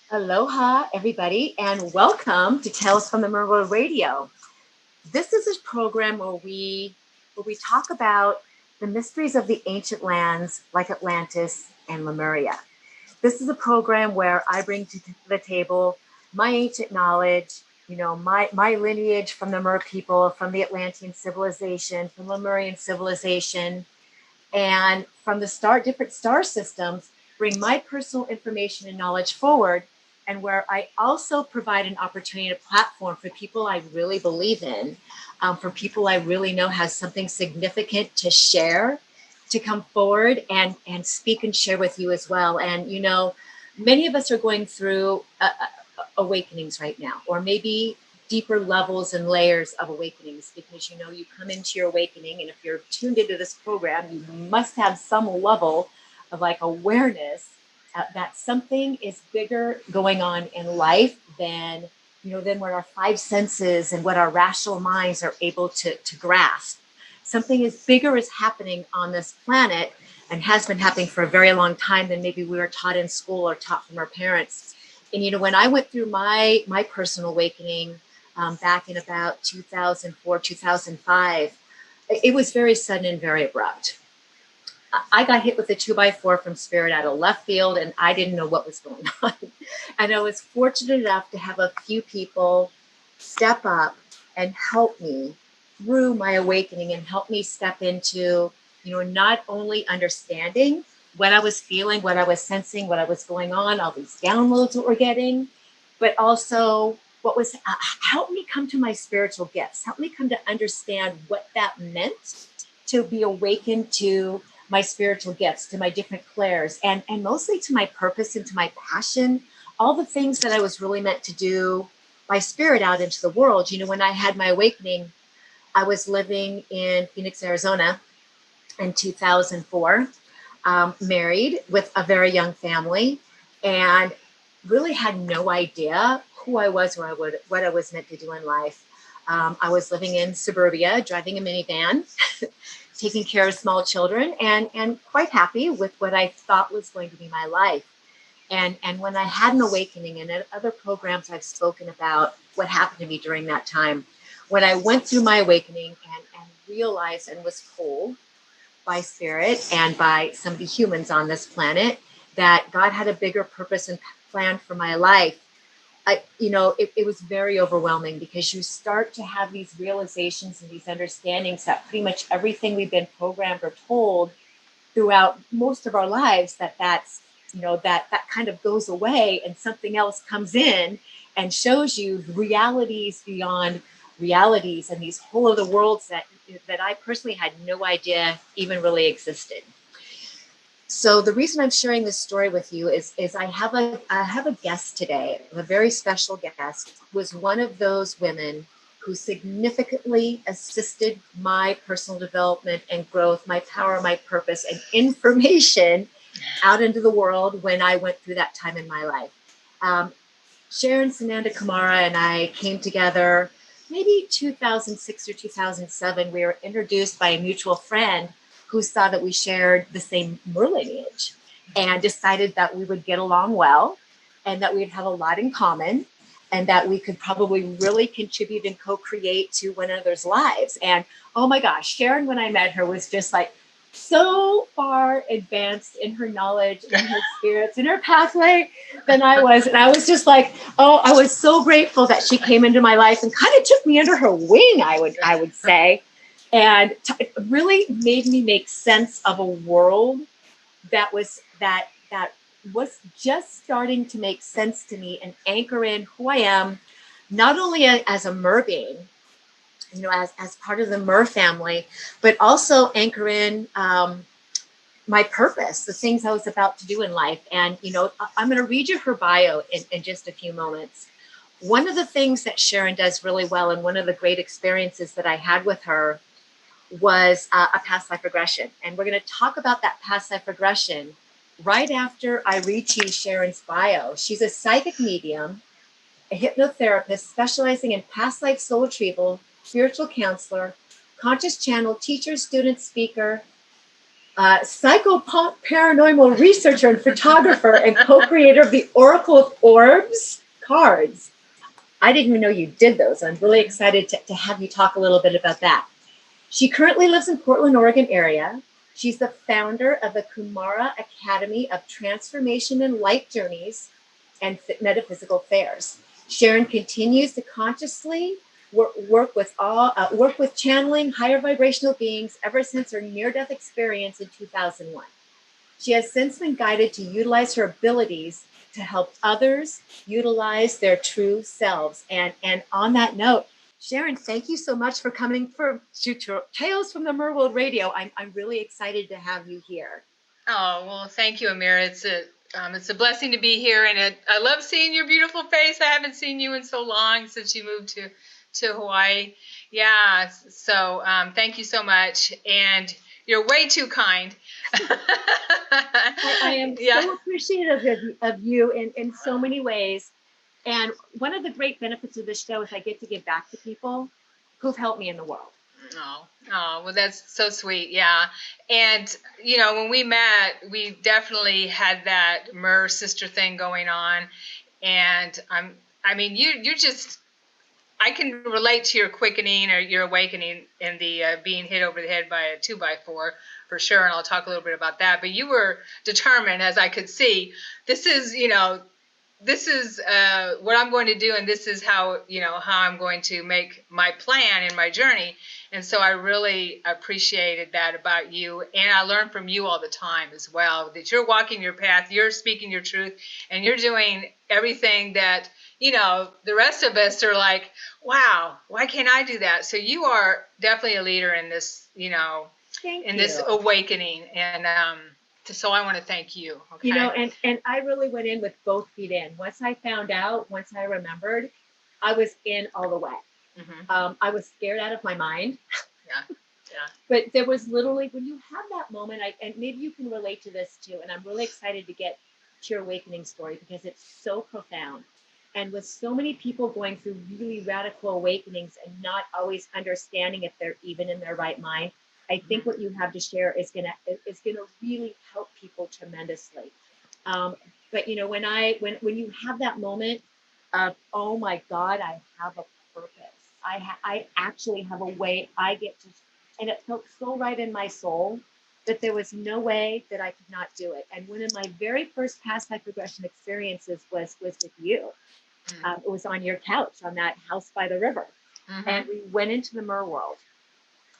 Aloha, everybody, and welcome to Tales from the Merworld Radio. This is a program where we talk about the mysteries of the ancient lands like Atlantis and Lemuria. This is a program where I bring to the table my ancient knowledge, my lineage from the Mer people, from the Atlantean civilization, from Lemurian civilization, and from the different star systems, bring my personal information and knowledge forward, and where I also provide an opportunity, a platform for people I really believe in, for people I really know has something significant to share, to come forward and speak and share with you as well. And, many of us are going through awakenings right now, or maybe deeper levels and layers of awakenings, because you come into your awakening, and if you're tuned into this program, you must have some level of awareness that something is bigger going on in life than what our five senses and what our rational minds are able to grasp. Something is bigger is happening on this planet, and has been happening for a very long time than maybe we were taught in school or taught from our parents. And when I went through my personal awakening back in about 2004, 2005, it was very sudden and very abrupt. I got hit with a 2x4 from Spirit out of left field, and I didn't know what was going on. And I was fortunate enough to have a few people step up and help me through my awakening, and help me step into, not only understanding what I was feeling, what I was sensing, what I was going on, all these downloads that we're getting, but also help me come to my spiritual gifts, help me come to understand what that meant to be awakened to my spiritual gifts, to my different clairs, and mostly to my purpose and to my passion, all the things that I was really meant to do by spirit out into the world. When I had my awakening, I was living in Phoenix, Arizona in 2004, married with a very young family, and really had no idea who I was or what I was meant to do in life. I was living in suburbia, driving a minivan, taking care of small children, and quite happy with what I thought was going to be my life. And when I had an awakening, and in other programs I've spoken about what happened to me during that time, when I went through my awakening and realized and was told by spirit and by some of the humans on this planet that God had a bigger purpose and plan for my life, it was very overwhelming, because you start to have these realizations and these understandings that pretty much everything we've been programmed or told throughout most of our lives, that kind of goes away, and something else comes in and shows you realities beyond realities, and these whole other worlds that I personally had no idea even really existed. So the reason I'm sharing this story with you is I have a guest today, a very special guest, who was one of those women who significantly assisted my personal development and growth, my power, my purpose, and information out into the world when I went through that time in my life. Sharon Sananda Kumara and I came together maybe 2006 or 2007. We were introduced by a mutual friend who saw that we shared the same Mer lineage, and decided that we would get along well, and that we'd have a lot in common, and that we could probably really contribute and co-create to one another's lives. And oh my gosh, Sharon, when I met her, was just so far advanced in her knowledge, in her spirits, in her pathway than I was. And I was just I was so grateful that she came into my life and kind of took me under her wing, I would say, and really made me make sense of a world that was just starting to make sense to me, and anchor in who I am, not only as a Mer being, as part of the Mer family, but also anchor in my purpose, the things I was about to do in life. And, I'm going to read you her bio in just a few moments. One of the things that Sharon does really well, and one of the great experiences that I had with her, was a past life regression. And we're going to talk about that past life regression right after I read to you Sharon's bio. She's a psychic medium, a hypnotherapist specializing in past life soul retrieval, spiritual counselor, conscious channel, teacher, student, speaker, paranormal researcher and photographer, and co-creator of the Oracle of Orbs cards. I didn't even know you did those. I'm really excited to have you talk a little bit about that. She currently lives in Portland, Oregon area. She's the founder of the Kumara Academy of Transformation and Light Journeys and Metaphysical Fairs. Sharon continues to consciously work with channeling higher vibrational beings ever since her near-death experience in 2001. She has since been guided to utilize her abilities to help others utilize their true selves. And on that note, Sharon, thank you so much for coming for Tales from the Merworld Radio. I'm really excited to have you here. Oh, well, thank you, Ameera. It's a blessing to be here, and I love seeing your beautiful face. I haven't seen you in so long since you moved to Hawaii. Yeah, so thank you so much, and you're way too kind. I am so appreciative of you in so many ways. And one of the great benefits of this show is I get to give back to people who've helped me in the world. Well, that's so sweet. Yeah. And, when we met, we definitely had that Mer sister thing going on. And you're just, I can relate to your quickening or your awakening and the being hit over the head by a 2x4 for sure. And I'll talk a little bit about that. But you were determined, as I could see. This is what I'm going to do, and this is how I'm going to make my plan in my journey. And so I really appreciated that about you, and I learn from you all the time as well, that you're walking your path, you're speaking your truth, and you're doing everything that the rest of us are like, wow, why can't I do that? So you are definitely a leader in this this awakening, and so I want to thank you. Okay? And I really went in with both feet in. Once I found out, once I remembered, I was in all the way. Mm-hmm. I was scared out of my mind. Yeah. But there was literally, when you have that moment, and maybe you can relate to this too, and I'm really excited to get to your awakening story because it's so profound. And with so many people going through really radical awakenings and not always understanding if they're even in their right mind, I think what you have to share is gonna really help people tremendously. But when you have that moment of, oh my God, I have a purpose. I actually have a way I get to, and it felt so right in my soul that there was no way that I could not do it. And one of my very first past life regression experiences was with you. It was on your couch on that house by the river, and we went into the Mer world.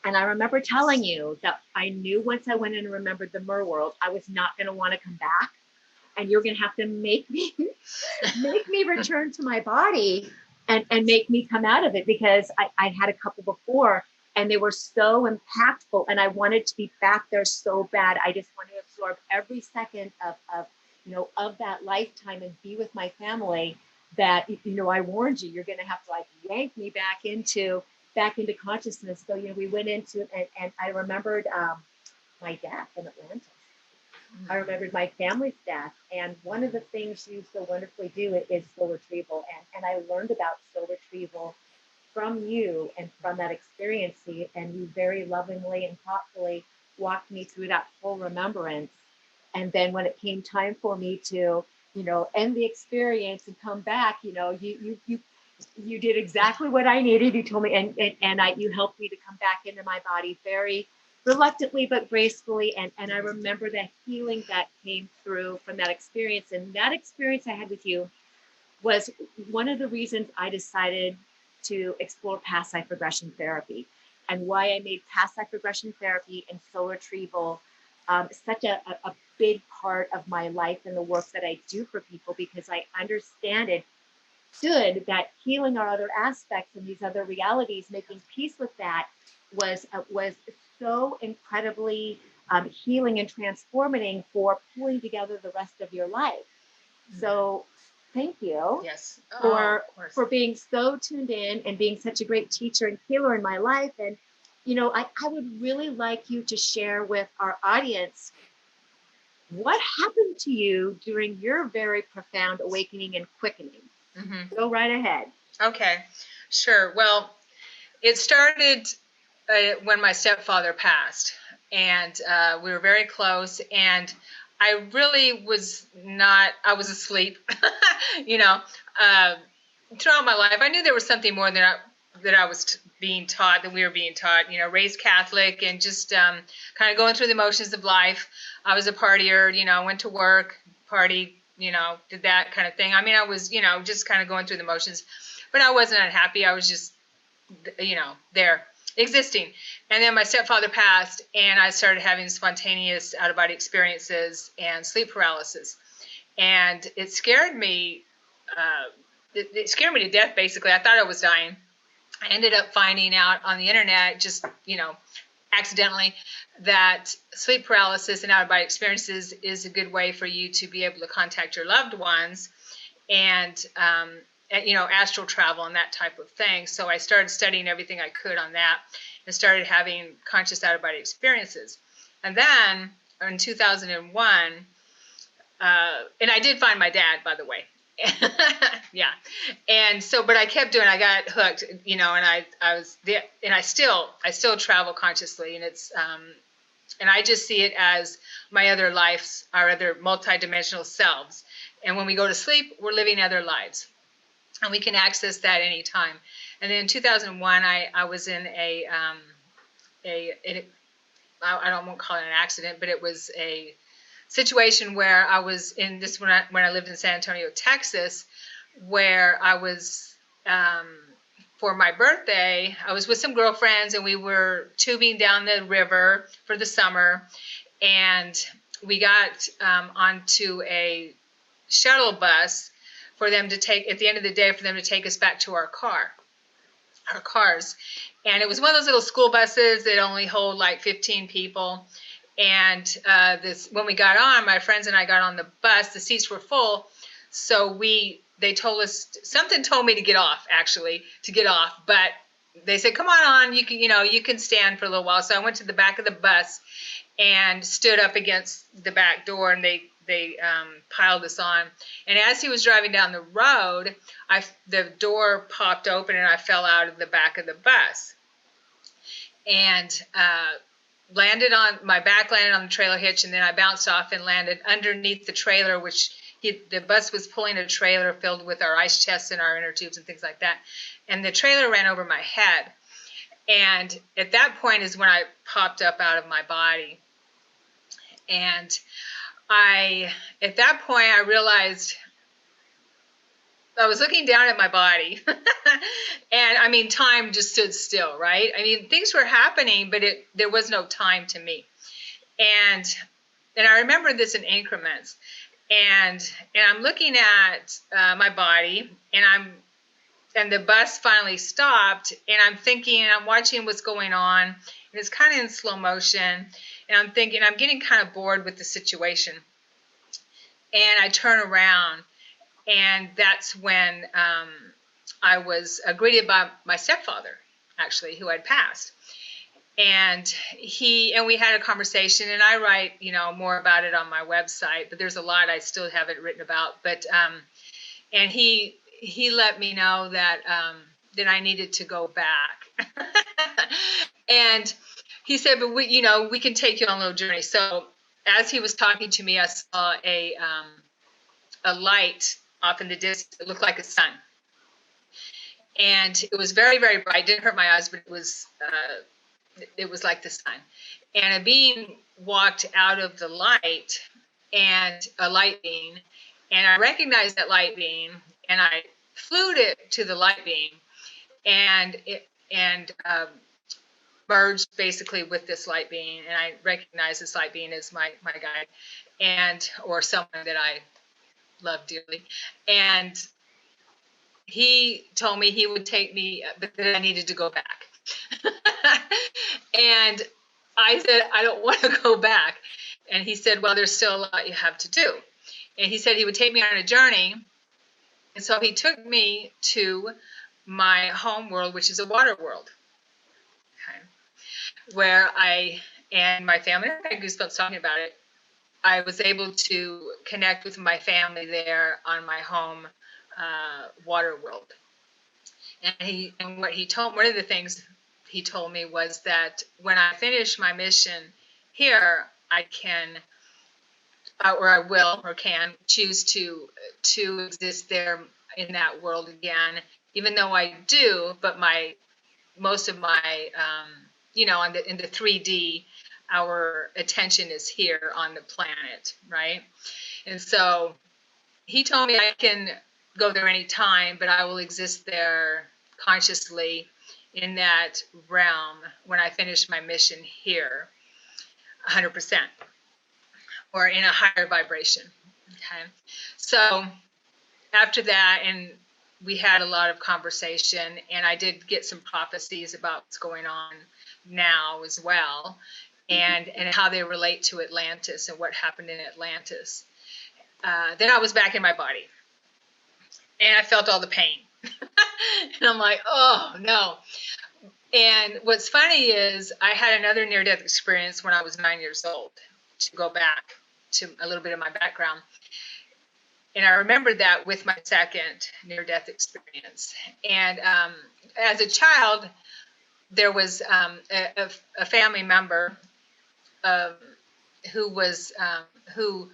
And I remember telling you that I knew once I went in and remembered the Mer world, I was not going to want to come back, and you're going to have to make me return to my body and make me come out of it, because I had a couple before and they were so impactful, and I wanted to be back there so bad. I just wanted to absorb every second of that lifetime and be with my family. That I warned you, you're going to have to yank me back into consciousness. So we went into it, and I remembered my death in Atlantis. I remembered my family's death. And one of the things you so wonderfully do is soul retrieval. And I learned about soul retrieval from you and from that experience. And you very lovingly and thoughtfully walked me through that full remembrance. And then when it came time for me to, end the experience and come back, you did exactly what I needed. You told me, and you helped me to come back into my body very reluctantly but gracefully. And I remember that healing that came through from that experience. And that experience I had with you was one of the reasons I decided to explore past life regression therapy, and why I made past life regression therapy and soul retrieval such a big part of my life and the work that I do for people, because I understood that healing our other aspects and these other realities, making peace with that was so incredibly healing and transforming for pulling together the rest of your life. So thank you. Yes. For Of course. being so tuned in and being such a great teacher and healer in my life. And, I would really like you to share with our audience what happened to you during your very profound awakening and quickening. Mm-hmm. Go right ahead. Okay, sure. Well, it started when my stepfather passed, and we were very close, and I really was not, I was asleep, you know, uh, throughout my life. I knew there was something more that I was being taught, that we were being taught, raised Catholic and just kind of going through the motions of life. I was a partier, went to work, partied, did that kind of thing. I mean, I was, just kind of going through the motions, but I wasn't unhappy. I was just, there existing. And then my stepfather passed, and I started having spontaneous out-of-body experiences and sleep paralysis. And it scared me. It scared me to death, basically. I thought I was dying. I ended up finding out on the internet, just, accidentally, that sleep paralysis and out-of-body experiences is a good way for you to be able to contact your loved ones and, astral travel and that type of thing. So I started studying everything I could on that and started having conscious out-of-body experiences. And then in 2001, and I did find my dad, by the way. Yeah. And so, but I kept doing, I got hooked, and I was there, and I still travel consciously, and it's, and I just see it as my other lives, our other multidimensional selves. And when we go to sleep, we're living other lives, and we can access that anytime. And then in 2001, I was in I won't call it an accident, but it was a situation where I was in this when I lived in San Antonio, Texas, where I was for my birthday. I was with some girlfriends, and we were tubing down the river for the summer, and we got onto a shuttle bus for them to take at the end of the day for them to take us back to our cars. And it was one of those little school buses that only hold like 15 people. And when we got on, my friends and I got on the bus, the seats were full. So they told us, something told me to get off, but they said, come on, you can stand for a little while. So I went to the back of the bus and stood up against the back door, and they piled us on. And as he was driving down the road, the door popped open, and I fell out of the back of the bus. And my back landed on the trailer hitch, and then I bounced off and landed underneath the trailer, which the bus was pulling a trailer filled with our ice chests and our inner tubes and things like that. And the trailer ran over my head. And at that point is when I popped up out of my body. And at that point, I realized I was looking down at my body, and I mean, time just stood still, right? I mean, things were happening, but there was no time to me. And I remember this in increments. And I'm looking at my body, and the bus finally stopped, and I'm thinking, and I'm watching what's going on, and it's kind of in slow motion. And I'm thinking, I'm getting kind of bored with the situation. And I turn around, and that's when I was greeted by my stepfather, actually, who had passed. And we had a conversation, and I write, more about it on my website, but there's a lot I still haven't written about. But and he let me know that I needed to go back. And he said, but we can take you on a little journey. So as he was talking to me, I saw a light off in the distance. It looked like a sun. And it was very, very bright. It didn't hurt my eyes, but it was like the sun. And a being walked out of the light, and a light being, and I recognized that light being, and I flew to the light being, and merged basically with this light being, and I recognized this light being as my guide, or someone that I love dearly. And he told me he would take me, but that I needed to go back. And I said, I don't want to go back. And he said, well, there's still a lot you have to do. And he said he would take me on a journey, And so he took me to my home world, which is a water world, okay, where I and my family, I had goosebumps talking about it. I was able to connect with my family there on my home water world. And what he told, one of the things he told me was that when I finish my mission here, I can, or I will, or can choose to exist there in that world again. Even though I do, but most of my, in the 3D, our attention is here on the planet, right? And so he told me I can go there anytime, but I will exist there consciously in that realm when I finish my mission here, 100%, or in a higher vibration. Okay. So after that, and we had a lot of conversation, and I did get some prophecies about what's going on now as well, and how they relate to Atlantis and what happened in Atlantis. Then I was back in my body, and I felt all the pain. And I'm like, oh no. And what's funny is I had another near-death experience when I was 9 years old, to go back to a little bit of my background. And I remember that with my second near-death experience. And as a child, there was a family member who was who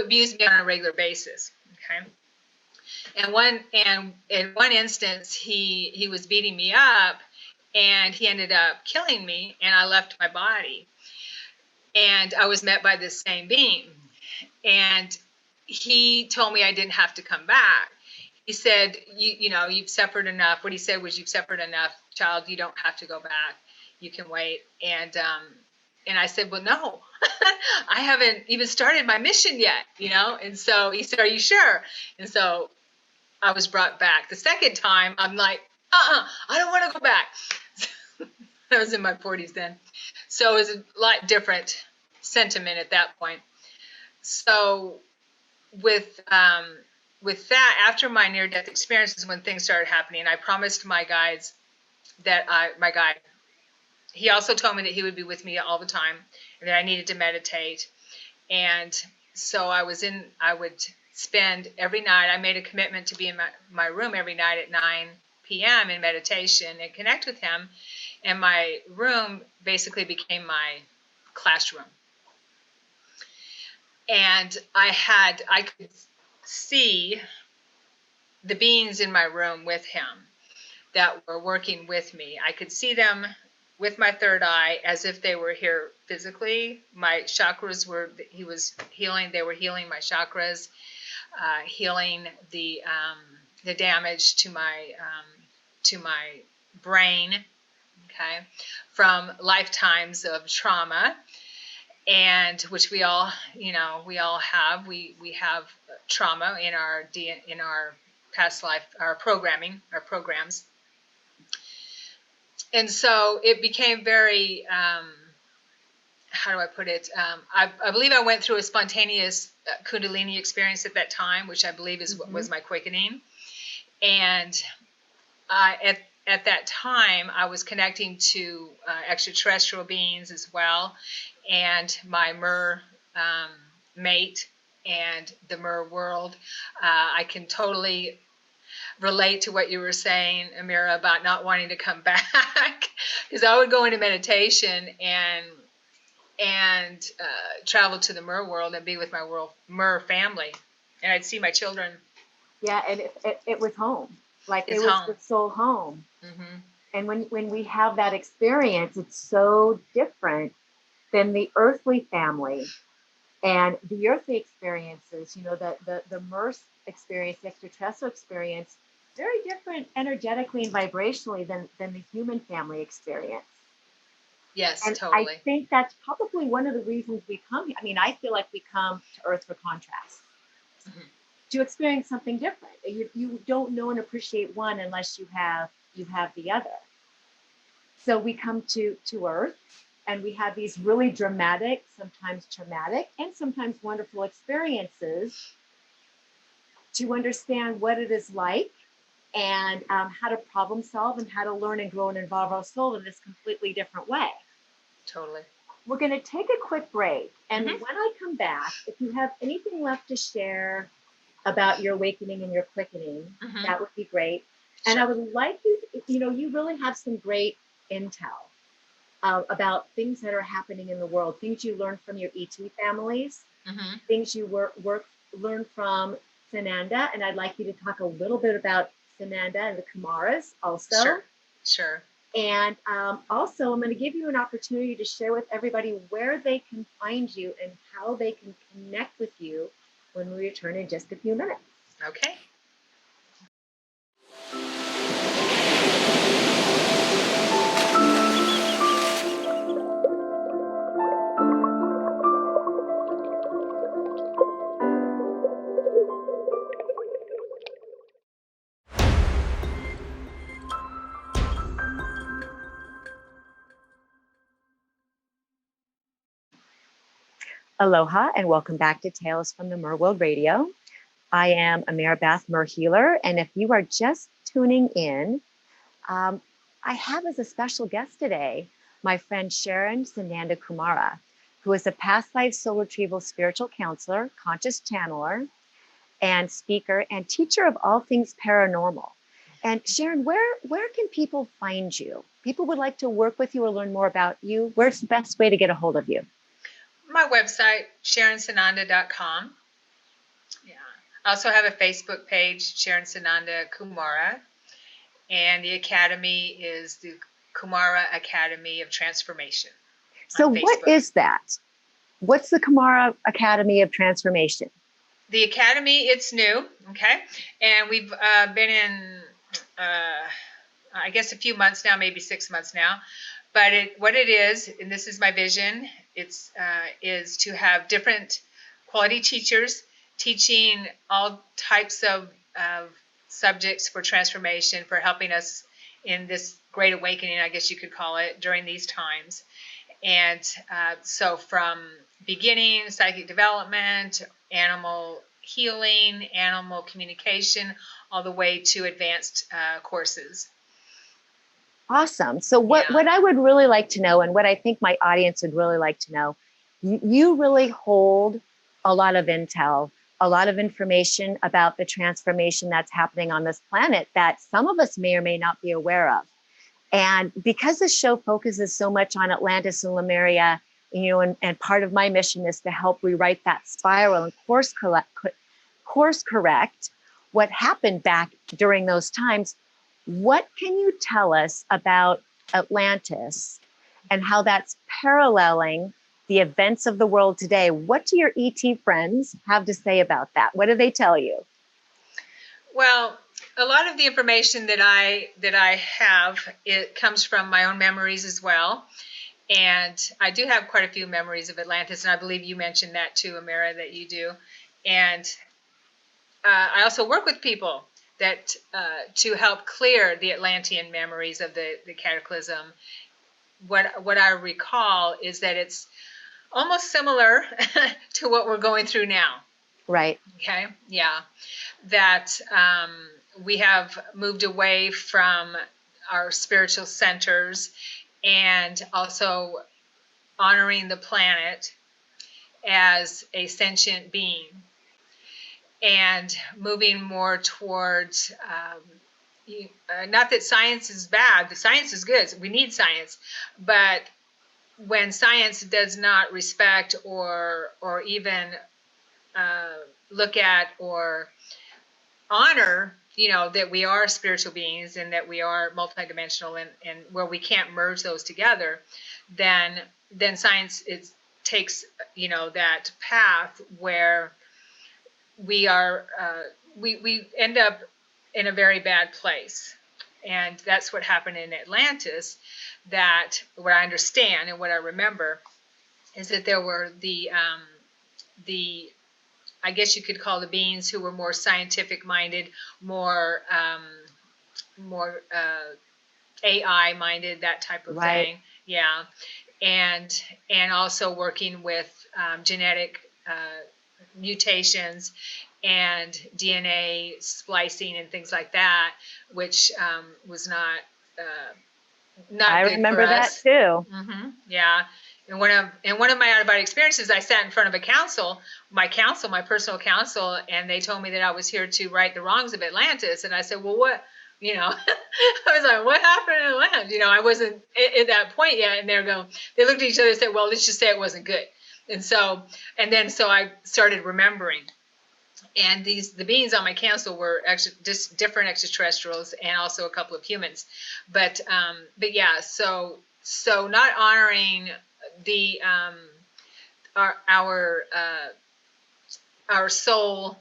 abused me on a regular basis. Okay. And in one instance, he was beating me up, and he ended up killing me, and I left my body. And I was met by this same being, and he told me I didn't have to come back. He said, you've suffered enough. What he said was, you've suffered enough, child. You don't have to go back. You can wait. And I said, well, no, I haven't even started my mission yet, And so he said, are you sure? And so I was brought back. The second time, I'm like, I don't want to go back. I was in my 40s then. So it was a lot different sentiment at that point. So with that, after my near-death experiences, when things started happening, I promised my guides my guide, he also told me that he would be with me all the time, and that I needed to meditate. And so I would spend every night, I made a commitment to be in my room every night at 9 p.m. in meditation and connect with him. And my room basically became my classroom. And I could see the beings in my room with him that were working with me. I could see them with my third eye as if they were here physically. My chakras he was healing, they were healing my chakras, healing the damage to my brain, okay, from lifetimes of trauma, and which we all have. We have trauma in our past life, our programs. And so it became very, how do I put it? I believe I went through a spontaneous Kundalini experience at that time, which I believe was my quickening. And at that time, I was connecting to extraterrestrial beings as well, and my Mer mate and the Mer world. I can totally relate to what you were saying, Ameera, about not wanting to come back, because I would go into meditation and travel to the Mer world and be with my Mer family, and I'd see my children. Yeah, and it was home. Like it was the soul home. Mm-hmm. And when we have that experience, it's so different than the earthly family. And the earthly experiences, the Mer experience, the extraterrestrial experience, very different energetically and vibrationally than the human family experience. Yes, and totally. I think that's probably one of the reasons we come here. I mean, I feel like we come to Earth for contrast. Mm-hmm. To experience something different. You don't know and appreciate one unless you have the other. So we come to Earth, and we have these really dramatic, sometimes traumatic, and sometimes wonderful experiences. to understand what it is like and how to problem solve and how to learn and grow and evolve our soul in this completely different way. Totally. We're going to take a quick break. And Mhm. when I come back, if you have anything left to share about your awakening and your quickening, Mhm. that would be great. And I Sure. would like you, you really have some great intel about things that are happening in the world, things you learned from your ET families, Mhm. things you learned from Sananda. And I'd like you to talk a little bit about Sananda and the Kumaras also. Sure. Sure. And also, I'm going to give you an opportunity to share with everybody where they can find you and how they can connect with you when we return in just a few minutes. Okay. Aloha and welcome back to Tales from the Mer World Radio. I am Ameera Mer Healer, and if you are just tuning in, I have as a special guest today my friend Sharon Sananda Kumara, who is a past life soul retrieval spiritual counselor, conscious channeler, and speaker and teacher of all things paranormal. And Sharon, where can people find you? People would like to work with you or learn more about you. Where's the best way to get a hold of you? My website, SharonSananda.com. Yeah. I also have a Facebook page, Sharon Sananda Kumara. And the academy is the Kumara Academy of Transformation. So what is that? What's the Kumara Academy of Transformation? The academy, it's new, okay? And we've been in, I guess, a few months now, maybe 6 months now. But what it is, and this is my vision, is to have different quality teachers teaching all types of subjects for transformation, for helping us in this great awakening, I guess you could call it, during these times. And so from beginning, psychic development, animal healing, animal communication, all the way to advanced courses. Awesome. So what I would really like to know, and what I think my audience would really like to know, you really hold a lot of intel, a lot of information about the transformation that's happening on this planet that some of us may or may not be aware of. And because this show focuses so much on Atlantis and Lemuria, and part of my mission is to help rewrite that spiral and course correct what happened back during those times. What can you tell us about Atlantis and how that's paralleling the events of the world today? What do your ET friends have to say about that? What do they tell you? Well, a lot of the information that I have, it comes from my own memories as well. And I do have quite a few memories of Atlantis, and I believe you mentioned that too, Ameera, that you do. And I also work with people that to help clear the Atlantean memories of the cataclysm. What I recall is that it's almost similar to what we're going through now. Right. Okay. Yeah. That we have moved away from our spiritual centers and also honoring the planet as a sentient being and moving more towards not that science is bad, the science is good, we need science, but when science does not respect or even look at or honor, that we are spiritual beings and that we are multidimensional and where we can't merge those together, then science takes that path where we are we end up in a very bad place. And that's what happened in Atlantis. That what I understand and what I remember is that there were the I guess you could call the beings who were more scientific minded, more AI minded, that type of thing. Yeah, and also working with genetic mutations and DNA splicing and things like that, which was not I good for remember that us. too. Yeah. And one of my out of body experiences, I sat in front of my personal counsel, and they told me that I was here to right the wrongs of Atlantis. And I said, well, what, I was like, what happened in Atlantis? I wasn't at that point yet. And they looked at each other and said, well, let's just say it wasn't good. And so I started remembering. And the beings on my council were actually just different extraterrestrials and also a couple of humans. But yeah, so not honoring the our soul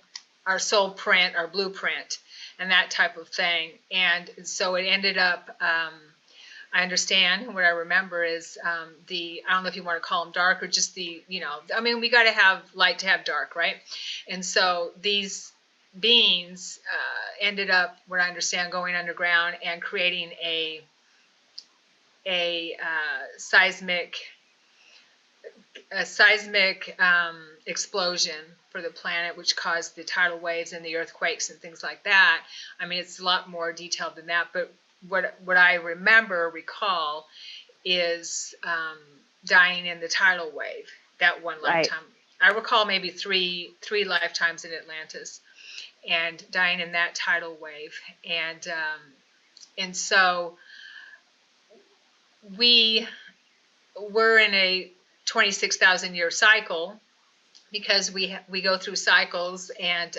print, our blueprint, and that type of thing. And so it ended up. I understand what I remember is I don't know if you want to call them dark or just we got to have light to have dark, right? And so these beings ended up, what I understand, going underground and creating a seismic explosion for the planet, which caused the tidal waves and the earthquakes and things like that. I mean, it's a lot more detailed than that, but what I recall is dying in the tidal wave that one lifetime. I recall maybe three lifetimes in Atlantis and dying in that tidal wave. And so we were in a 26,000 year cycle because we go through cycles, and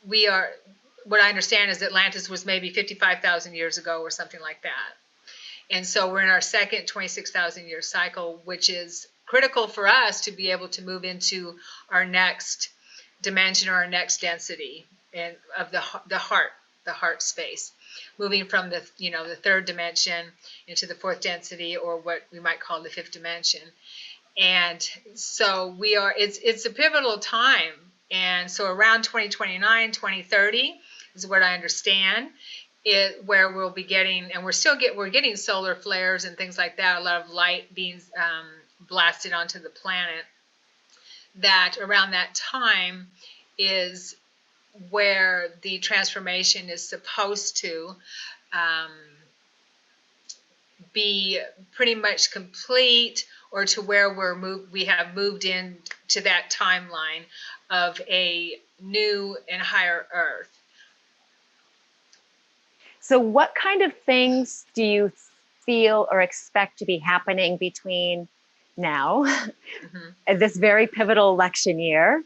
we are, what I understand is Atlantis was maybe 55,000 years ago or something like that. And so we're in our second 26,000 year cycle, which is critical for us to be able to move into our next dimension or our next density and of the heart space, moving from the third dimension into the fourth density, or what we might call the fifth dimension. And so it's a pivotal time. And so around 2029, 2030 is what I understand, where we'll be getting, and we're getting solar flares and things like that, a lot of light being blasted onto the planet. That around that time is where the transformation is supposed to be pretty much complete, or to where we have moved in to that timeline of a new and higher Earth. So what kind of things do you feel or expect to be happening between now, this very pivotal election year,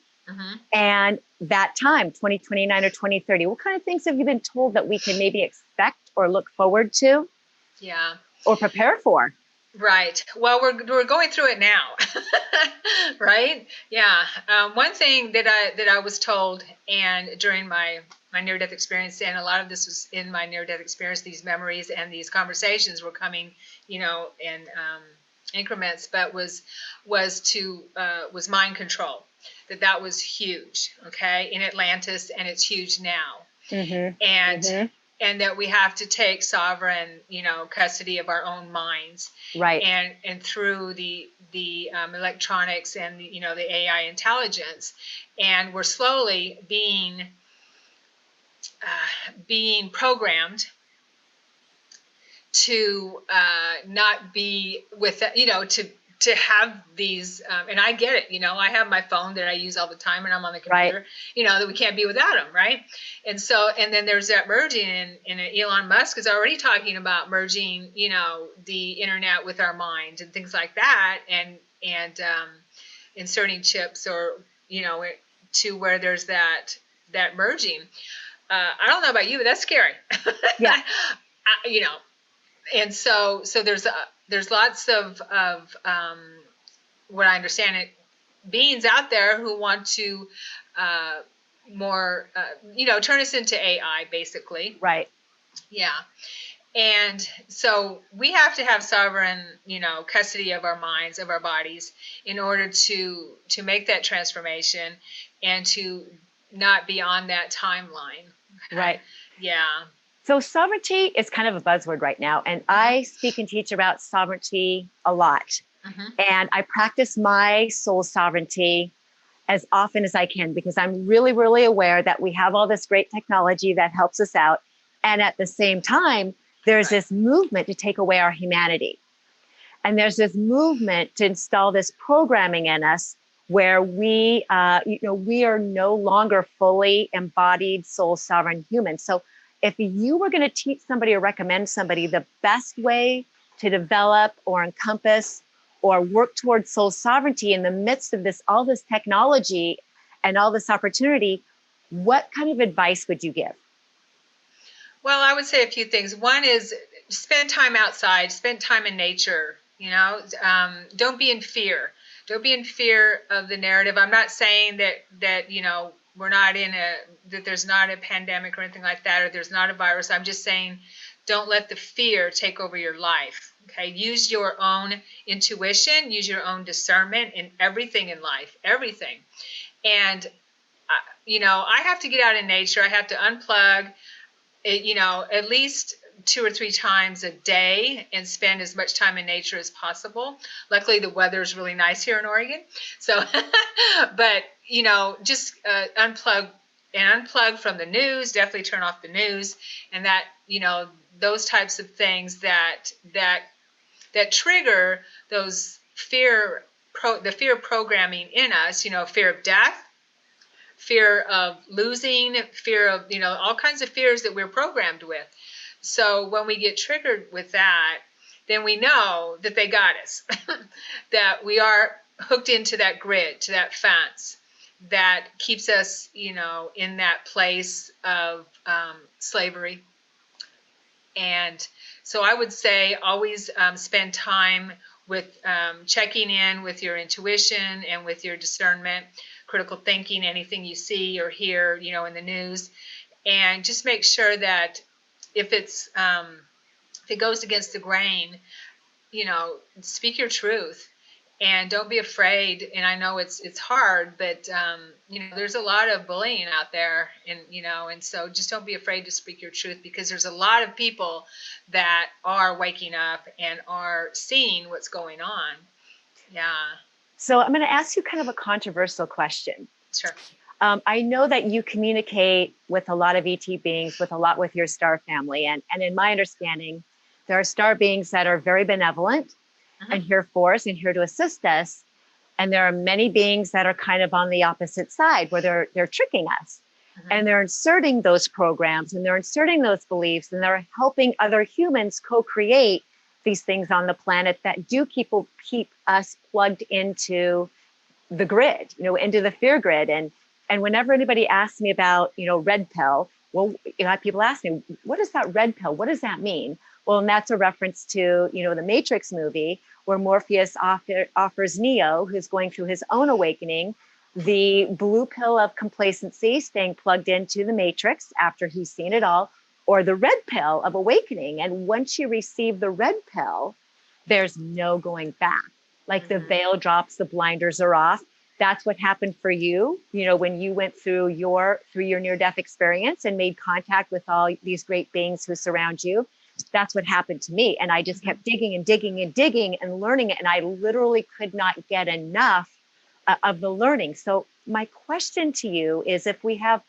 and that time, 2029 or 2030? What kind of things have you been told that we can maybe expect or look forward to? Yeah. Or prepare for? Right. Well, we're going through it now, right? Yeah. One thing that I was told, and during my near-death experience, and a lot of this was in my near-death experience, these memories and these conversations were coming, in increments, but was mind control. That was huge, okay, in Atlantis, and it's huge now. And that we have to take sovereign, custody of our own minds, right? And through the electronics and the AI intelligence, and we're slowly being programmed to not be with to have these, and I get it, I have my phone that I use all the time, and I'm on the computer, that we can't be without them, right? And so, and then there's that merging, and Elon Musk is already talking about merging, the internet with our mind and things like that, and inserting chips, or, to where there's that merging. I don't know about you, but that's scary. Yeah. And so there's lots of what I understand beings out there who want to more turn us into AI, basically. Right. Yeah. And so we have to have sovereign, custody of our minds, of our bodies, in order to make that transformation and to not be on that timeline. Right. Yeah. So sovereignty is kind of a buzzword right now. And I speak and teach about sovereignty a lot. And I practice my soul sovereignty as often as I can, because I'm really, really aware that we have all this great technology that helps us out. And at the same time, there's this movement to take away our humanity. And there's this movement to install this programming in us where we are no longer fully embodied soul sovereign humans. So if you were going to teach somebody or recommend somebody the best way to develop or encompass or work towards soul sovereignty in the midst of this, all this technology and all this opportunity, what kind of advice would you give? Well, I would say a few things. One is spend time outside, spend time in nature. Don't be in fear. Don't be in fear of the narrative. I'm not saying that we're not that there's not a pandemic or anything like that, or there's not a virus. I'm just saying, don't let the fear take over your life. Okay, use your own intuition, use your own discernment in everything in life, everything. And I have to get out in nature. I have to unplug. At least 2 or 3 times a day and spend as much time in nature as possible. Luckily, the weather is really nice here in Oregon. So, but, just unplug from the news, definitely turn off the news, and that, those types of things that trigger those the fear programming in us, fear of death, fear of losing, fear of, all kinds of fears that we're programmed with. So when we get triggered with that, then we know that they got us, that we are hooked into that grid, to that fence that keeps us, in that place of slavery. And so I would say always spend time with checking in with your intuition and with your discernment, critical thinking, anything you see or hear, in the news, and just make sure that if it goes against the grain, speak your truth and don't be afraid. And I know it's hard, but there's a lot of bullying out there, and so just don't be afraid to speak your truth, because there's a lot of people that are waking up and are seeing what's going on. Yeah. So I'm going to ask you kind of a controversial question. Sure. I know that you communicate with a lot of ET beings, with your star family. And in my understanding, there are star beings that are very benevolent and here for us and here to assist us. And there are many beings that are kind of on the opposite side, where they're tricking us. And they're inserting those programs and they're inserting those beliefs, and they're helping other humans co-create these things on the planet that do keep us plugged into the grid, into the fear grid. And whenever anybody asks me about, red pill, well, people ask me, what is that red pill? What does that mean? Well, and that's a reference to, the Matrix movie, where Morpheus offers Neo, who's going through his own awakening, the blue pill of complacency, staying plugged into the Matrix after he's seen it all, or the red pill of awakening. And once you receive the red pill, there's no going back. Like the veil drops, the blinders are off. That's what happened for you, when you went through your near-death experience and made contact with all these great beings who surround you. That's what happened to me. And I just kept digging and digging and digging and learning it. And I literally could not get enough of the learning. So my question to you is, if we have,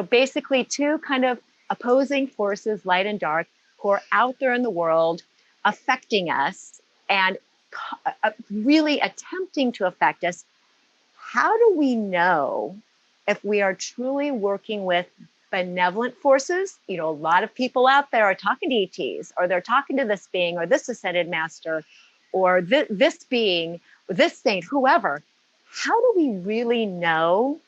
basically two kind of opposing forces, light and dark, who are out there in the world affecting us and really attempting to affect us, how do we know if we are truly working with benevolent forces? A lot of people out there are talking to ETs, or they're talking to this being, or this ascended master, or this being, this saint, whoever. How do we really know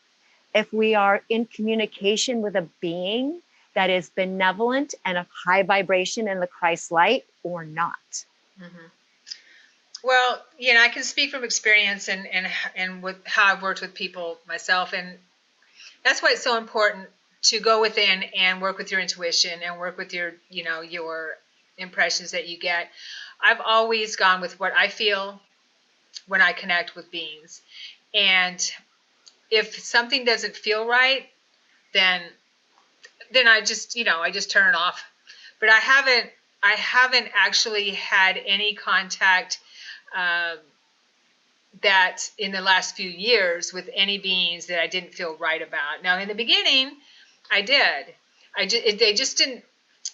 if we are in communication with a being that is benevolent and of high vibration in the Christ light or not? Well, I can speak from experience and with how I've worked with people myself, and that's why it's so important to go within and work with your intuition and work with your impressions that you get. I've always gone with what I feel when I connect with beings, and if something doesn't feel right, then I just turn it off. But I haven't actually had any contact that in the last few years with any beings that I didn't feel right about. Now, in the beginning, I did. They just didn't,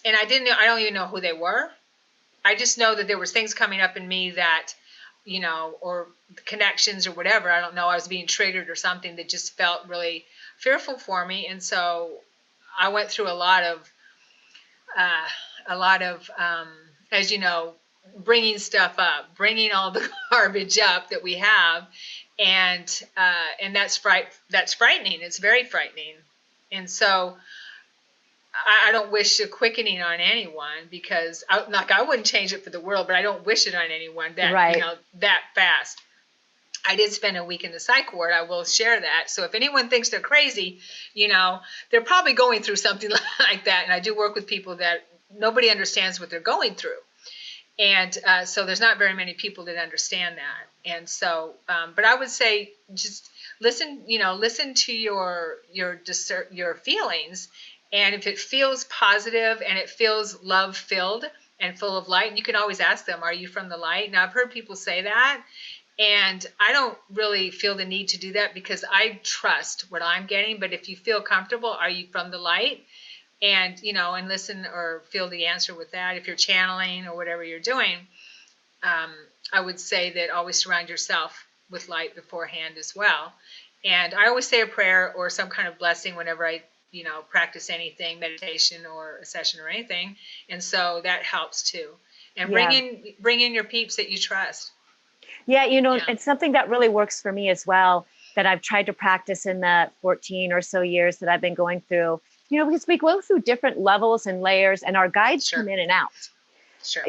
and I didn't know, I don't even know who they were. I just know that there was things coming up in me that, or connections or whatever. I don't know. I was being triggered or something that just felt really fearful for me. And so I went through as you know, bringing stuff up, bringing all the garbage up that we have. And that's frightening. It's very frightening. And so I don't wish a quickening on anyone, because I wouldn't change it for the world, but I don't wish it on anyone Right. that fast. I did spend a week in the psych ward. I will share that. So if anyone thinks they're crazy, they're probably going through something like that. And I do work with people that nobody understands what they're going through. And so there's not very many people that understand that. And so, but I would say just listen to your feelings. And if it feels positive and it feels love filled and full of light, you can always ask them, are you from the light? Now, I've heard people say that, and I don't really feel the need to do that because I trust what I'm getting. But if you feel comfortable, are you from the light? And, and listen or feel the answer with that. If you're channeling or whatever you're doing, I would say that always surround yourself with light beforehand as well. And I always say a prayer or some kind of blessing whenever I, practice anything, meditation or a session or anything. And so that helps too. And bring in your peeps that you trust. Yeah, it's something that really works for me as well, that I've tried to practice in the 14 or so years that I've been going through, because we go through different levels and layers, and our guides come in and out. Sure.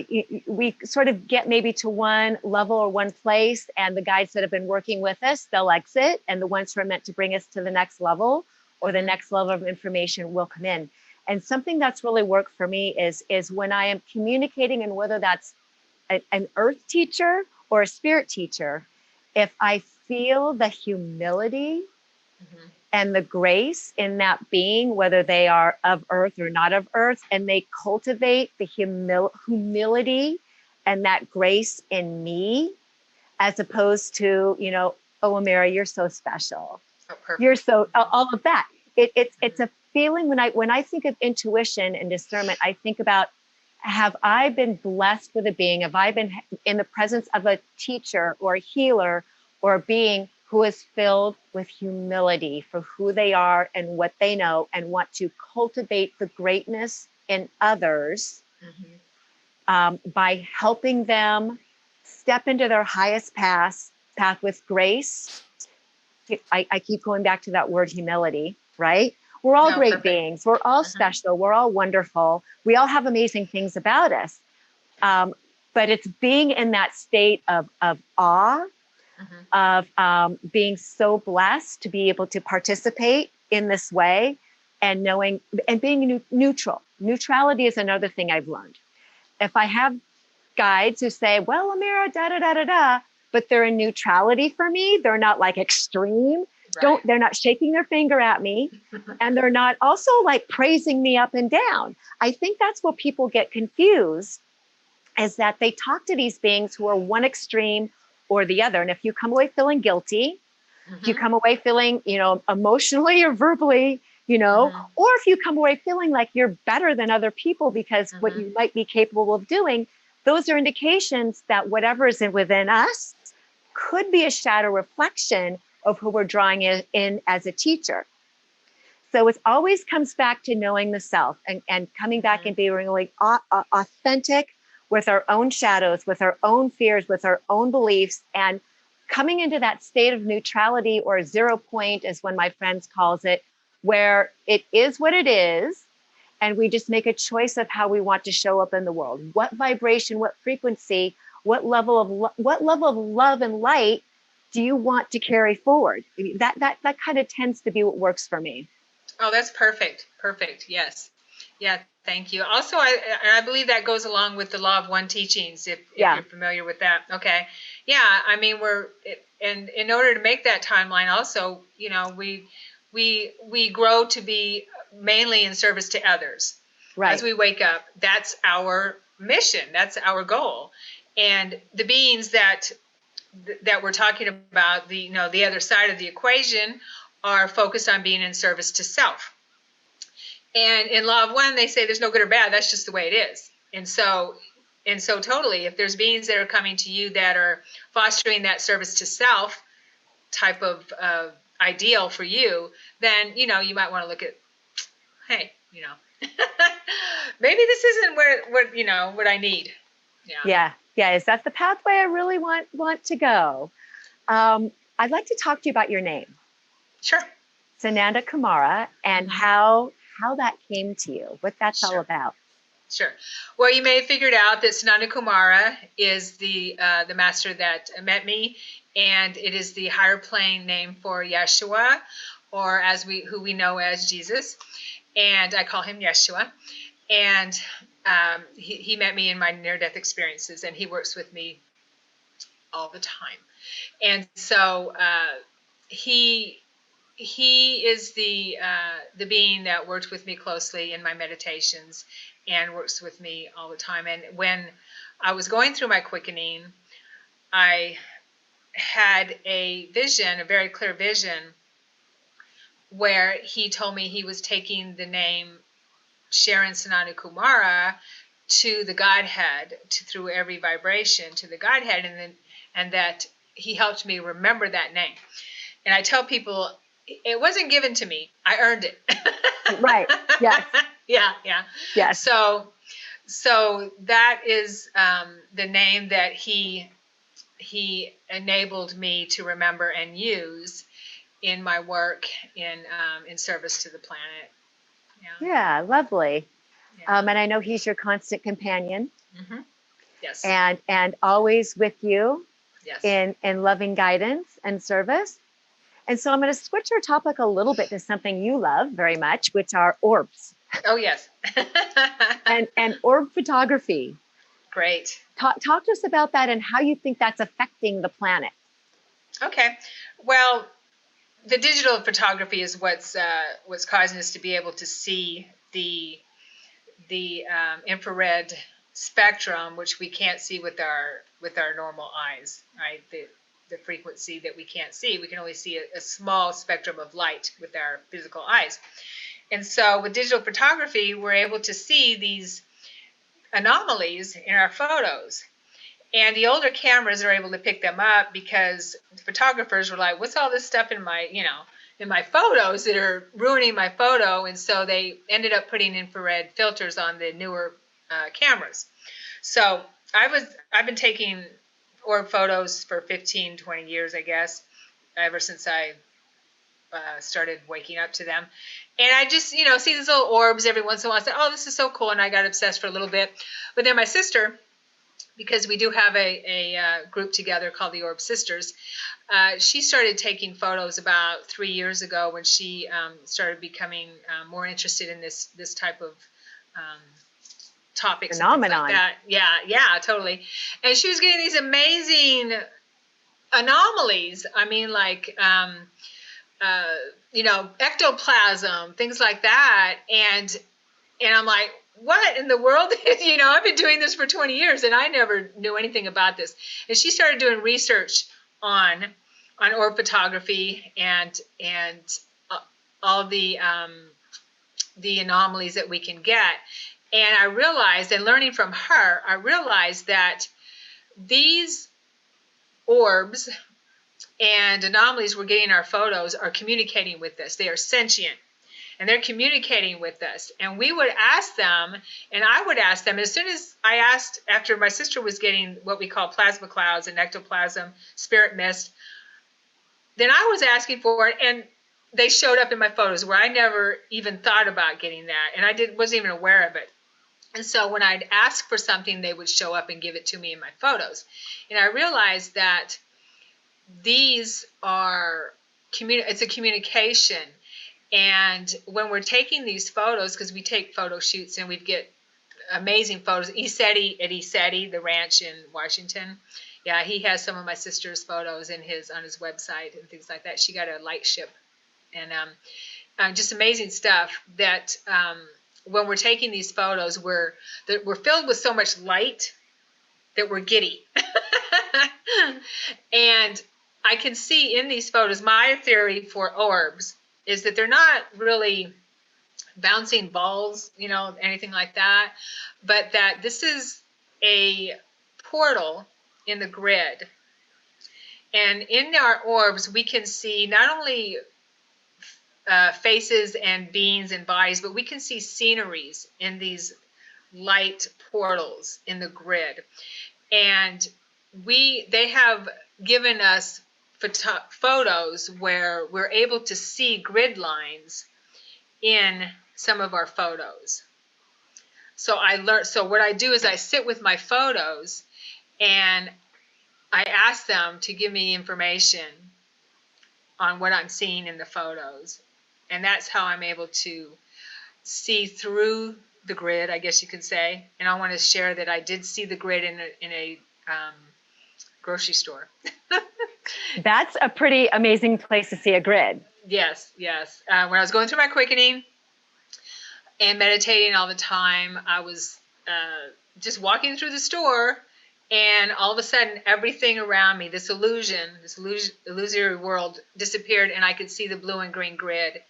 We sort of get maybe to one level or one place, and the guides that have been working with us, they'll exit, and the ones who are meant to bring us to the next level or the next level of information will come in. And something that's really worked for me is when I am communicating, and whether that's an earth teacher or a spirit teacher, if I feel the humility and the grace in that being, whether they are of earth or not of earth, and they cultivate the humility and that grace in me, as opposed to, oh, Ameera, you're so special. You're so, all of that. It's a feeling. When I think of intuition and discernment, I think about, have I been blessed with a being? Have I been in the presence of a teacher or a healer or a being who is filled with humility for who they are and what they know, and want to cultivate the greatness in others by helping them step into their highest path with grace? I keep going back to that word humility, right? We're all great beings. We're all special. We're all wonderful. We all have amazing things about us. But it's being in that state of awe, of being so blessed to be able to participate in this way, and knowing and being neutral. Neutrality is another thing I've learned. If I have guides who say, well, Ameera, da, da, da, da, da, but they're in neutrality for me, they're not like extreme. Right. They're not shaking their finger at me, and they're not also like praising me up and down. I think that's what people get confused, is that they talk to these beings who are one extreme or the other. And if you come away feeling guilty, if you come away feeling, emotionally or verbally, or if you come away feeling like you're better than other people because what you might be capable of doing, those are indications that whatever is within us could be a shadow reflection of who we're drawing in as a teacher. So it always comes back to knowing the self and coming back and being really authentic with our own shadows, with our own fears, with our own beliefs, and coming into that state of neutrality, or 0 point, as one of my friends calls it, where it is what it is. And we just make a choice of how we want to show up in the world. What vibration, what frequency, what level of love and light do you want to carry forward? I mean, that kind of tends to be what works for me. Oh, that's perfect. Perfect. Yes. Yeah. Thank you. Also, I believe that goes along with the Law of One teachings, if you're familiar with that. Okay. Yeah. I mean, and in order to make that timeline also, we grow to be mainly in service to others. Right. As we wake up, that's our mission. That's our goal. And the beings that that we're talking about, the other side of the equation, are focused on being in service to self. And in Law of One, they say there's no good or bad. That's just the way it is. And so totally, if there's beings that are coming to you that are fostering that service to self type of ideal for you, then, you might want to look at, hey, maybe this isn't what I need. Yeah. Is that the pathway I really want to go? I'd like to talk to you about your name. Sure. Sananda Kumara, and how that came to you, what that's all about. Sure. Well, you may have figured out that Sananda Kumara is the master that met me, and it is the higher plane name for Yeshua, or who we know as Jesus, and I call him Yeshua. And he met me in my near-death experiences, and he works with me all the time. And so he is the being that worked with me closely in my meditations and works with me all the time. And when I was going through my quickening, I had a vision, a very clear vision, where he told me he was taking the name Sharon Sananda Kumara to the Godhead, through every vibration to the Godhead, and that he helped me remember that name. And I tell people, it wasn't given to me. I earned it. Right. Yes. Yeah. Yes. So that is the name that he enabled me to remember and use in my work in service to the planet. Yeah, lovely. Yeah. And I know he's your constant companion. Mm-hmm. Yes. And always with you. Yes. In loving guidance and service. And so I'm going to switch our topic a little bit to something you love very much, which are orbs. Oh, yes. and orb photography. Great. Talk to us about that and how you think that's affecting the planet. Okay. Well, the digital photography is what's causing us to be able to see the infrared spectrum, which we can't see with our normal eyes, right? The frequency that we can't see. We can only see a small spectrum of light with our physical eyes. And so with digital photography, we're able to see these anomalies in our photos. And the older cameras are able to pick them up because the photographers were like, what's all this stuff in my photos that are ruining my photo? And so they ended up putting infrared filters on the newer cameras. So I've been taking orb photos for 15, 20 years, I guess, ever since I started waking up to them. And I just, see these little orbs every once in a while. I said, oh, this is so cool. And I got obsessed for a little bit. But then my sister, because we do have a group together called the Orb Sisters, she started taking photos about 3 years ago when she started becoming more interested in this type of topics. Phenomenon. And things like that. Yeah, totally. And she was getting these amazing anomalies. I mean, like, ectoplasm, things like that. And I'm like, what in the world? I've been doing this for 20 years and I never knew anything about this. And she started doing research on orb photography and all the anomalies that we can get. And I realized, and learning from her, I realized that these orbs and anomalies we're getting in our photos are communicating with us. They are sentient. And they're communicating with us. And we would ask them, and I would ask them, as soon as I asked, after my sister was getting what we call plasma clouds and ectoplasm, spirit mist, then I was asking for it, and they showed up in my photos where I never even thought about getting that, and I wasn't even aware of it. And so when I'd ask for something, they would show up and give it to me in my photos. And I realized that these are, it's a communication. And when we're taking these photos, because we take photo shoots and we get amazing photos. ESETI, the ranch in Washington. Yeah, he has some of my sister's photos on his website and things like that. She got a light ship. And just amazing stuff that when we're taking these photos, we're filled with so much light that we're giddy. And I can see in these photos, my theory for orbs is that they're not really bouncing balls, anything like that, but that this is a portal in the grid. And in our orbs, we can see not only faces and beings and bodies, but we can see sceneries in these light portals in the grid. And they have given us photos where we're able to see grid lines in some of our photos. So what I do is I sit with my photos and I ask them to give me information on what I'm seeing in the photos. And that's how I'm able to see through the grid, I guess you could say. And I want to share that I did see the grid in a grocery store. That's a pretty amazing place to see a grid. Yes. When I was going through my quickening and meditating all the time, I was just walking through the store, and all of a sudden, everything around me, this illusory world, disappeared, and I could see the blue and green grid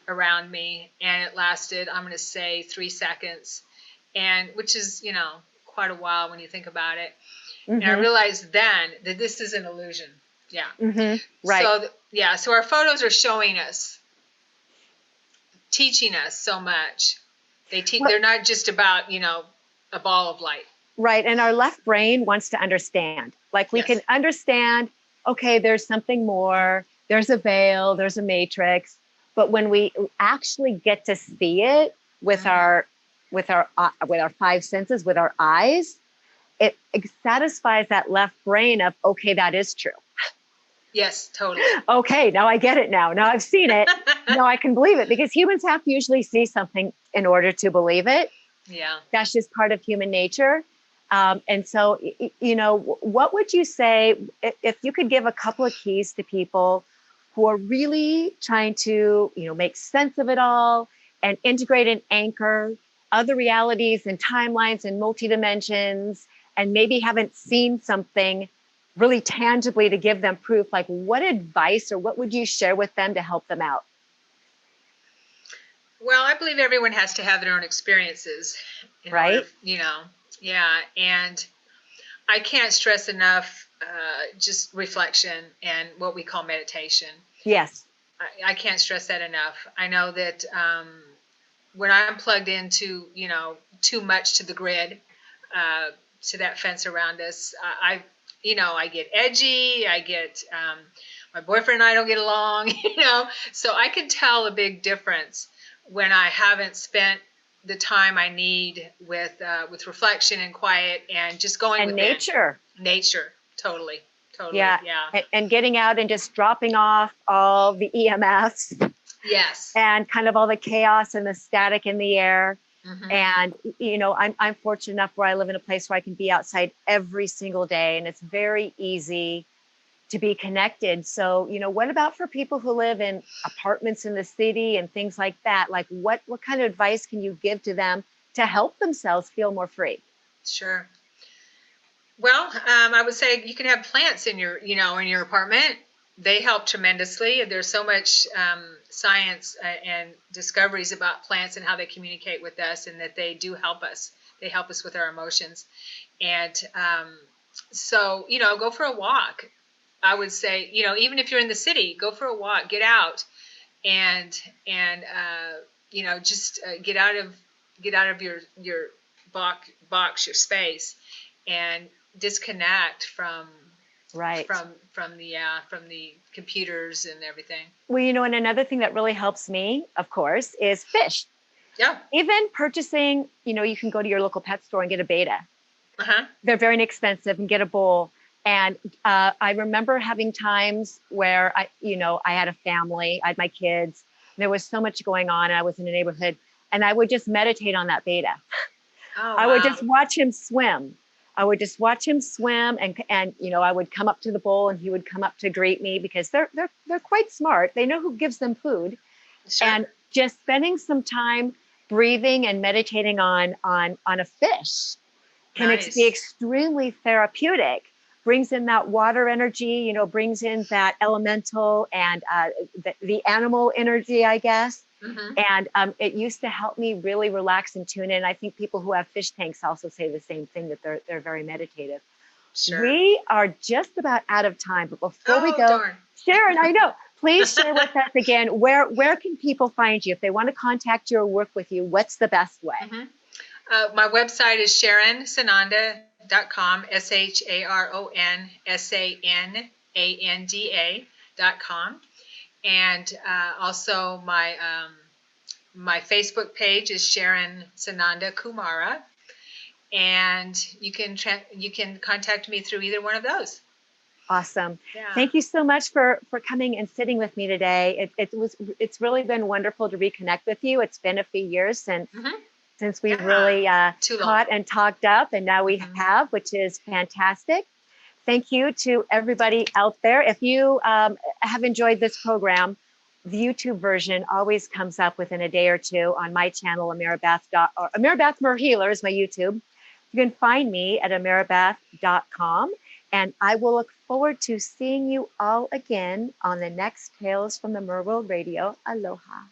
around me, and it lasted, I'm going to say, 3 seconds, and which is, quite a while when you think about it. Mm-hmm. And I realized then that this is an illusion. Yeah. Mm-hmm. Right. So our photos are showing us, teaching us so much. They're not just about, a ball of light. Right. And our left brain wants to understand. Like we can understand, okay, there's something more, there's a veil, there's a matrix. But when we actually get to see it with our 5 senses, with our eyes, it satisfies that left brain of, okay, that is true. Yes, totally. Okay, now I get it now. Now I've seen it. Now I can believe it, because humans have to usually see something in order to believe it. Yeah. That's just part of human nature. And so, what would you say if you could give a couple of keys to people who are really trying to, make sense of it all and integrate and anchor other realities and timelines and multi-dimensions, and maybe haven't seen something really tangibly to give them proof? Like, what advice or what would you share with them to help them out? Well, I believe everyone has to have their own experiences. Right. And I can't stress enough just reflection and what we call meditation. Yes. I can't stress that enough. I know that when I'm plugged into, too much to the grid, to that fence around us, I get edgy. I get, my boyfriend and I don't get along, so I can tell a big difference when I haven't spent the time I need with reflection and quiet and just going with nature. Totally. Yeah. And getting out and just dropping off all the EMFs. Yes. And kind of all the chaos and the static in the air. Mm-hmm. And, I'm fortunate enough where I live in a place where I can be outside every single day, and it's very easy to be connected. So, what about for people who live in apartments in the city and things like that? Like what kind of advice can you give to them to help themselves feel more free? Sure. Well, I would say you can have plants in your apartment. They help tremendously. There's so much science and discoveries about plants and how they communicate with us, and that they do help us. They help us with our emotions. And so, go for a walk. I would say, even if you're in the city, go for a walk, get out, and just get out of your box, your space, and disconnect from the computers and everything. Well, and another thing that really helps me, of course, is fish. Yeah. Even purchasing, you can go to your local pet store and get a betta. Uh-huh. They're very inexpensive, and get a bowl. And I remember having times where I had a family, I had my kids, there was so much going on, and I was in a neighborhood, and I would just meditate on that betta. Oh, I would just watch him swim. I would just watch him swim, and I would come up to the bowl, and he would come up to greet me, because they're quite smart. They know who gives them food. Sure. And just spending some time breathing and meditating on a fish can be extremely therapeutic. brings in that water energy, you know, brings in that elemental and the animal energy, I guess. Mm-hmm. And it used to help me really relax and tune in. I think people who have fish tanks also say the same thing, that they're very meditative. Sure. We are just about out of time, but before we Oh, go, darn. Sharon, I know, please share with us again, where can people find you? If they want to contact you or work with you, what's the best way? Mm-hmm. My website is SharonSananda.com, SharonSananda.com. And also my Facebook page is Sharon Sananda Kumara. And you can contact me through either one of those. Awesome. Yeah. Thank you so much for coming and sitting with me today. It's really been wonderful to reconnect with you. It's been a few years since we've really caught and talked up, and now we have, which is fantastic. Thank you to everybody out there. If you have enjoyed this program, the YouTube version always comes up within a day or two on my channel, Ameera Beth Mer Healer is my YouTube. You can find me at ameerabeth.com, and I will look forward to seeing you all again on the next Tales from the Mer World Radio. Aloha.